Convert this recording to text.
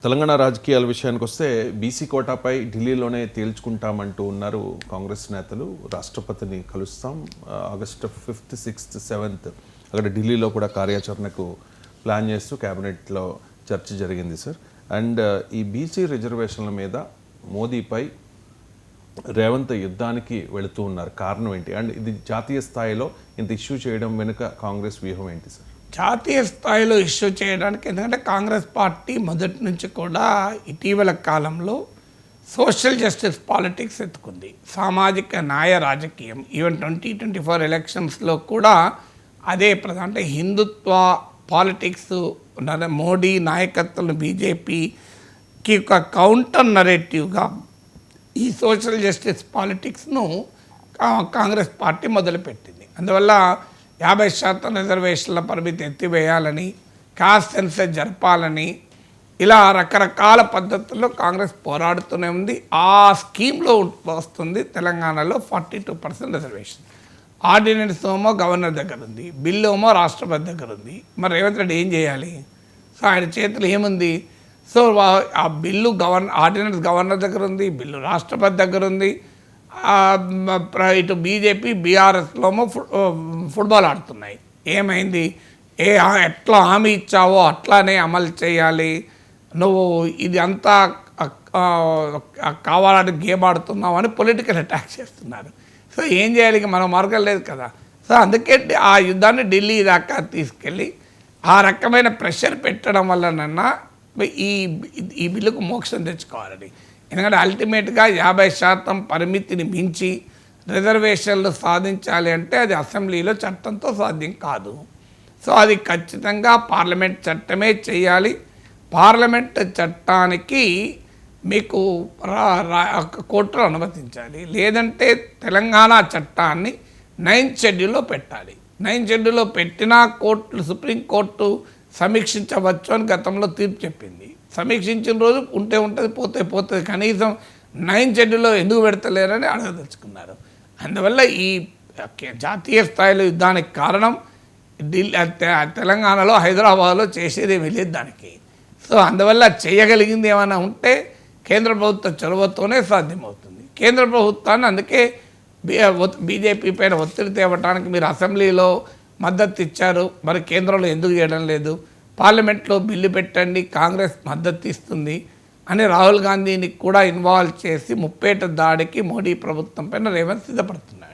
తెలంగాణ రాజకీయాల విషయానికి వస్తే బీసీ కోటాపై ఢిల్లీలోనే తేల్చుకుంటామంటూ ఉన్నారు కాంగ్రెస్ నేతలు. రాష్ట్రపతిని కలుస్తాం ఆగస్టు 5th, 6th, 7th అక్కడ ఢిల్లీలో కూడా కార్యాచరణకు ప్లాన్ చేస్తూ క్యాబినెట్లో చర్చ జరిగింది సార్. అండ్ ఈ బీసీ రిజర్వేషన్ల మీద మోదీపై రేవంత్ యుద్ధానికి వెళుతూ ఉన్నారు. కారణం ఏంటి? అండ్ ఇది జాతీయ స్థాయిలో ఇంత ఇష్యూ చేయడం వెనుక కాంగ్రెస్ వ్యూహం ఏంటి సార్? జాతీయ స్థాయిలో ఇష్యూ చేయడానికి, ఎందుకంటే కాంగ్రెస్ పార్టీ మొదటి నుంచి కూడా ఇటీవల కాలంలో సోషల్ జస్టిస్ పాలిటిక్స్ ఎత్తుకుంది. సామాజిక న్యాయ రాజకీయం. ఈవెన్ 2024 ఎలక్షన్స్లో కూడా అదే ప్రధాన, అంటే హిందుత్వ పాలిటిక్స్, మోడీ నాయకత్వం బీజేపీకి ఒక కౌంటర్ నరేటివ్గా ఈ సోషల్ జస్టిస్ పాలిటిక్స్ను కాంగ్రెస్ పార్టీ మొదలుపెట్టింది. అందువల్ల 50% రిజర్వేషన్ల పరిమితి ఎత్తివేయాలని, కాస్ట్ సెన్సస్ జరపాలని, ఇలా రకరకాల పద్ధతుల్లో కాంగ్రెస్ పోరాడుతూనే ఉంది. ఆ స్కీమ్లో వస్తుంది తెలంగాణలో 42% రిజర్వేషన్. ఆర్డినెన్స్ ఏమో గవర్నర్ దగ్గర ఉంది, బిల్లు ఏమో రాష్ట్రపతి దగ్గర ఉంది. మరి రేవంత్ రెడ్డి ఏం చేయాలి? సో ఆయన చేతులు ఏముంది? సో ఆ బిల్లు ఆర్డినెన్స్ గవర్నర్ దగ్గర ఉంది, బిల్లు రాష్ట్రపతి దగ్గర ఉంది. ఇటు బీజేపీ బీఆర్ఎస్లోమో ఫుట్బాల్ ఆడుతున్నాయి. ఏమైంది? ఎట్లా హామీ ఇచ్చావో అట్లానే అమలు చేయాలి, నువ్వు ఇది అంతా కావాలని గేమ్ ఆడుతున్నావు అని పొలిటికల్ అటాక్ చేస్తున్నారు. సో ఏం చేయాలి? మనం మార్గం లేదు కదా. సో అందుకే ఆ యుద్ధాన్ని ఢిల్లీ దాకా తీసుకెళ్ళి ఆ రకమైన ప్రెషర్ పెట్టడం వల్లనన్నా ఈ బిల్లుకు మోక్షం తెచ్చుకోవాలని. ఎందుకంటే అల్టిమేట్గా 50% పరిమితిని మించి రిజర్వేషన్లు సాధించాలి అంటే అది అసెంబ్లీలో చట్టంతో సాధ్యం కాదు. సో అది ఖచ్చితంగా పార్లమెంట్ చట్టమే చేయాలి. పార్లమెంట్ చట్టానికి మీకు కోర్టులో అనుమతించాలి. లేదంటే తెలంగాణ చట్టాన్ని 9th షెడ్యూల్లో పెట్టాలి. 9th షెడ్యూల్లో పెట్టినా సుప్రీంకోర్టు సమీక్షించవచ్చు అని గతంలో తీర్పు చెప్పింది. సమీక్షించిన రోజు ఉంటే ఉంటుంది, పోతుంది. కనీసం 9th షెడ్యూల్లో ఎందుకు పెడతలేరని అడగదలుచుకున్నారు. అందువల్ల ఈ జాతీయ స్థాయిలో యుద్ధానికి కారణం తెలంగాణలో, హైదరాబాద్లో చేసేది వెళ్ళేది దానికి. సో అందువల్ల చేయగలిగింది ఏమైనా ఉంటే కేంద్ర ప్రభుత్వ చొరవతోనే సాధ్యమవుతుంది. కేంద్ర ప్రభుత్వాన్ని అందుకే బీజేపీ పైన ఒత్తిడి తేవటానికి మీరు అసెంబ్లీలో మద్దతు ఇచ్చారు, మరి కేంద్రంలో ఎందుకు చేయడం లేదు? పార్లమెంట్లో బిల్లు పెట్టండి, కాంగ్రెస్ మద్దతు ఇస్తుంది అని రాహుల్ గాంధీని కూడా ఇన్వాల్వ్ చేసి ముప్పేట దాడికి మోడీ ప్రభుత్వం పైన రేవంత్ సిద్ధపడుతున్నారు.